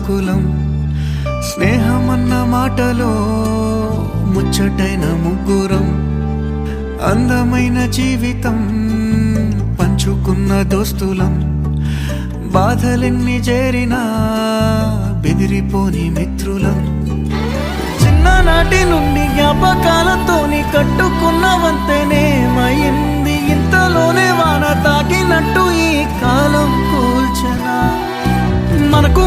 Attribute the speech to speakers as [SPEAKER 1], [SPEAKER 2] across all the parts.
[SPEAKER 1] కులం స్నేహమన్న మాటలో ముచ్చటైన ముగ్గురం అందమైన జీవితం పంచుకున్న దోస్తులం బాధలెన్ని చేరినా బెదిరిపోని మిత్రులం చిన్ననాటి నుండి జ్ఞాపకాలతోని కట్టుకున్న వంతెనేమైంది ఇంతలోనే వాన తాకినట్టు ఈ కాలం కూల్చనా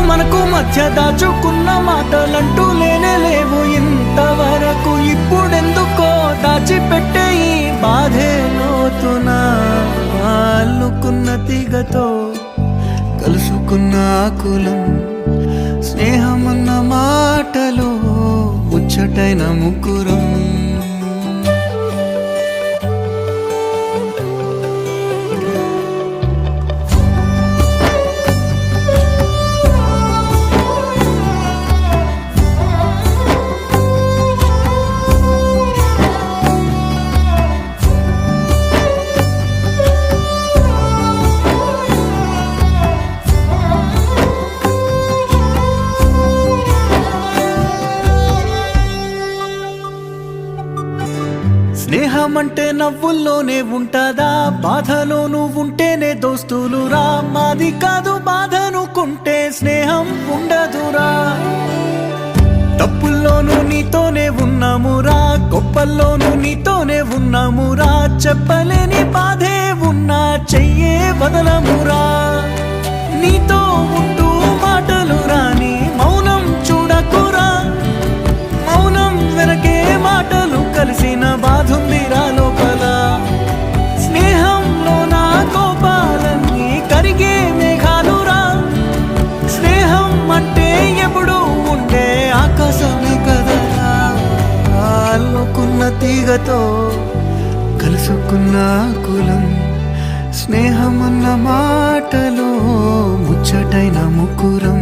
[SPEAKER 1] మనకు మధ్య దాచుకున్న మాటలంటూ లేనే లేవు ఇంతవరకు ఇప్పుడెందుకో దాచిపెట్టే ఈ బాధే లోతునా అల్లుకున్న తీగతో కలుసుకున్న కులం స్నేహమన్న మాటలో ముచ్చటైన ముగ్గురం స్నేహమంటే నవ్వుల్లోనే ఉంటదా బాధలోనూ ఉంటేనే దోస్తులురా మాది కాదు బాధనుకుంటే స్నేహం ఉండదురా తప్పుల్లోనూ నీతోనే ఉన్నామురా గొప్పల్లోనూ నీతోనే ఉన్నామురా చెప్పలేని బాధే ఉన్నా చెయ్యే వదలమురా నీతో ఉంటూ మాటలు రాని మౌనం చూడకురా మౌనం వెనకే మాటలు కలిసిన బాధుందిరా లోపల స్నేహంలో నా కోపాలన్నీ కరిగే మేఘాలురా స్నేహం అంటే ఎప్పుడు ఉండే ఆకాశమే కదరా అల్లుకున్న తీగతో కలుసుకున్న కులం స్నేహమన్న మాటలో ముచ్చటైన ముగ్గురం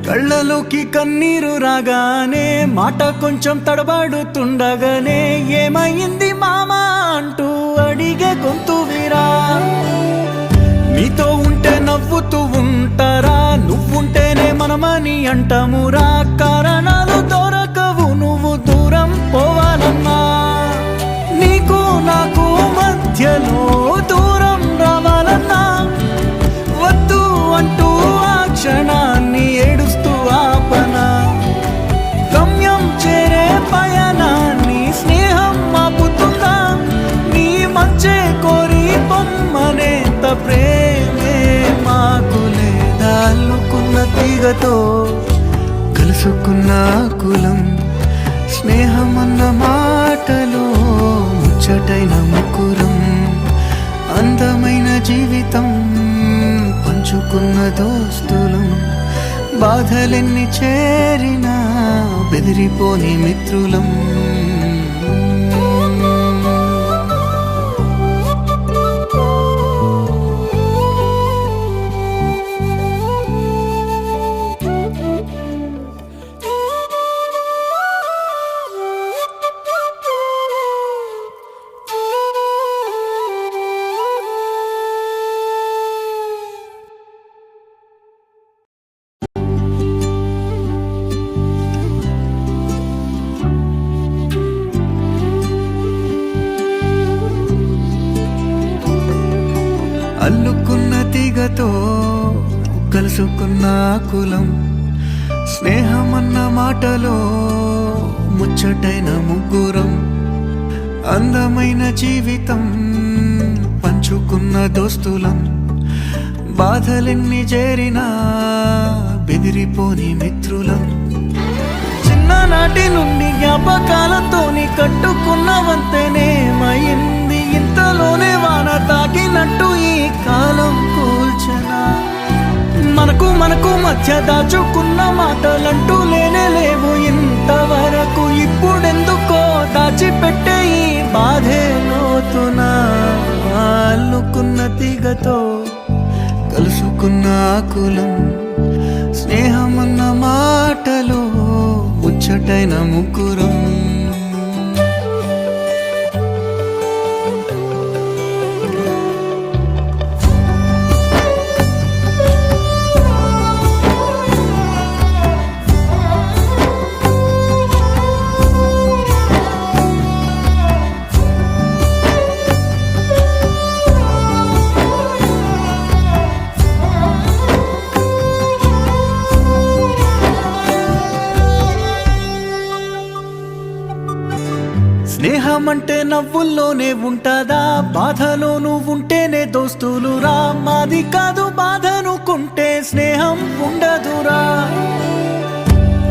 [SPEAKER 1] కళ్ళలోకి కన్నీరు రాగానే మాట కొంచెం తడబడుతుండగానే ఏమైంది మామా అంటూ అడిగే గొంతు విరా నీతో ఉంటే నవ్వుతూ ఉంటారా నువ్వుంటేనే మనమని అంటామురా కారణాలు దొరకవు నువ్వు దూరం పోవాలన్నా నీకు నాకు మధ్యలో దూరం రావాలన్నా వద్దు అంటూ ఆ క్షణాన్ని ఏడుస్తూ ఆపనా గమ్యం చేరే పయనాన్ని స్నేహం ఆపుతుందా నీ మంచే కోరి పొమ్మనేంత ప్రేమే మాకు లేదా అల్లుకున్న తీగతో కలుసుకున్న కులం స్నేహమన్న మాటలో ముచ్చటైన ముగ్గురం అందమైన జీవితం పంచుకున్న దోస్తులం బాధలెన్ని చేరినా బెదిరిపోని మిత్రులం అల్లుకున్న తీగతో కలుసుకున్న కులం స్నేహమన్న మాటలో ముచ్చటైన ముగ్గురం అందమైన జీవితం పంచుకున్న దోస్తులం బాధలెన్ని చేరినా బెదిరిపోని మిత్రులం చిన్ననాటి నుండి జ్ఞాపకాలతోని కట్టుకున్న వంతెనేమైంది ఇంతలోనే వాన తాకినట్టు ఈ కాలం కూల్చనా మనకు మధ్య దాచుకున్న మాటలంటూ లేనే లేవు ఇంతవరకు ఇప్పుడెందుకో దాచిపెట్టే ఈ బాధే లోతునా అల్లుకున్న తీగతో కలుసుకున్న కులం స్నేహమన్న మాటలో ముచ్చ ముచ్చటైన ముగ్గురం. స్నేహం అంటే నవ్వుల్లోనే ఉంటదా, బాధలోనూ ఉంటేనే దోస్తులురా. మాది కాదు బాధనుకుంటే స్నేహం ఉండదురా.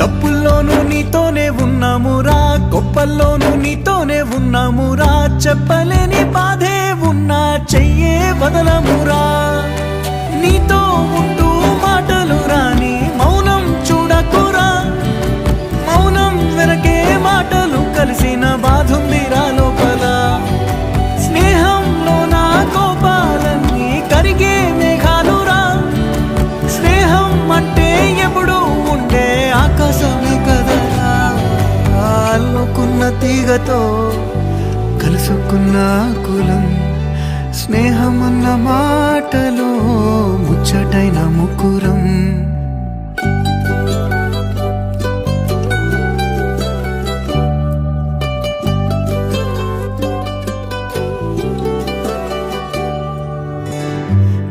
[SPEAKER 1] తప్పుల్లోనూ నీతోనే ఉన్నామురా, గొప్పల్లోనూ నీతోనే ఉన్నామురా. చెప్పలేని బాధే ఉన్నా చెయ్యే వదలమురా. నీతో ఉంటూ మాటలు రాని మౌనం చూడకురా. మౌనం వెనకే మాటలు కలిసిన బాధుందిరా లోపల. స్నేహంలో నా కోపాలన్నీ కరిగే మేఘాలురా. స్నేహం అంటే ఎప్పుడు ఉండే ఆకాశమే కదరా. అల్లుకున్న తీగతో కలుసుకున్న కులం. స్నేహం అన్న మాటలో ముచ్చటైన ముగ్గురం.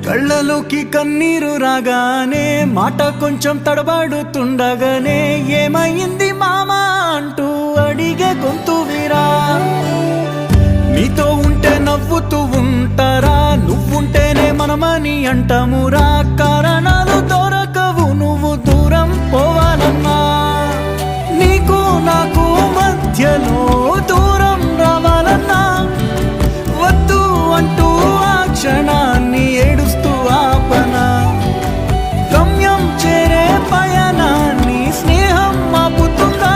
[SPEAKER 1] కళ్ళలోకి కన్నీరు రాగానే మాట కొంచెం తడబడుతుండగానే ఏమైంది మామా అంటూ అడిగే గొంతు విరా. నీతో ఉంటే నవ్వుతూ ఉంటారా, నువ్వుంటేనే మనమని అంటామురా. కారణాలు దొరకవు నువ్వు దూరం పోవాలన్నా. నీకు నాకు మధ్యలో దూరం రావాలన్నా. వద్దు అంటూ ఆ క్షణాన్ని ఏడుస్తూ ఆపన. గమ్యం చేరే పయనాన్ని స్నేహం ఆపుతుందా.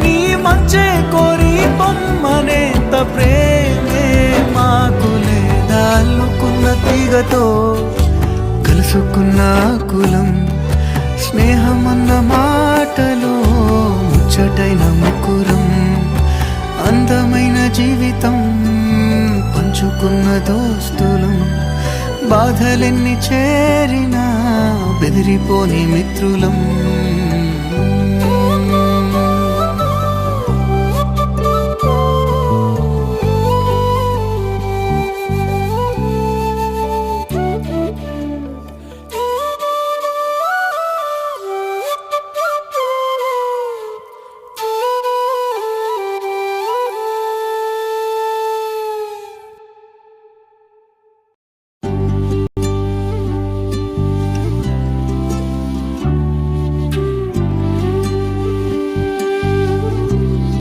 [SPEAKER 1] నీ మంచే కోరి పొమ్మనేంత ప్రేమే మాకు లేదా. అల్లుకున్న తీగతో కలుసుకున్న కులం. స్నేహం అన్న మాటలో ముచ్చటైన ముగ్గురం. అందమైన జీవితం పంచుకున్న దోస్తులం. బాధలెన్ని చేరినా బెదిరిపోని మిత్రులం.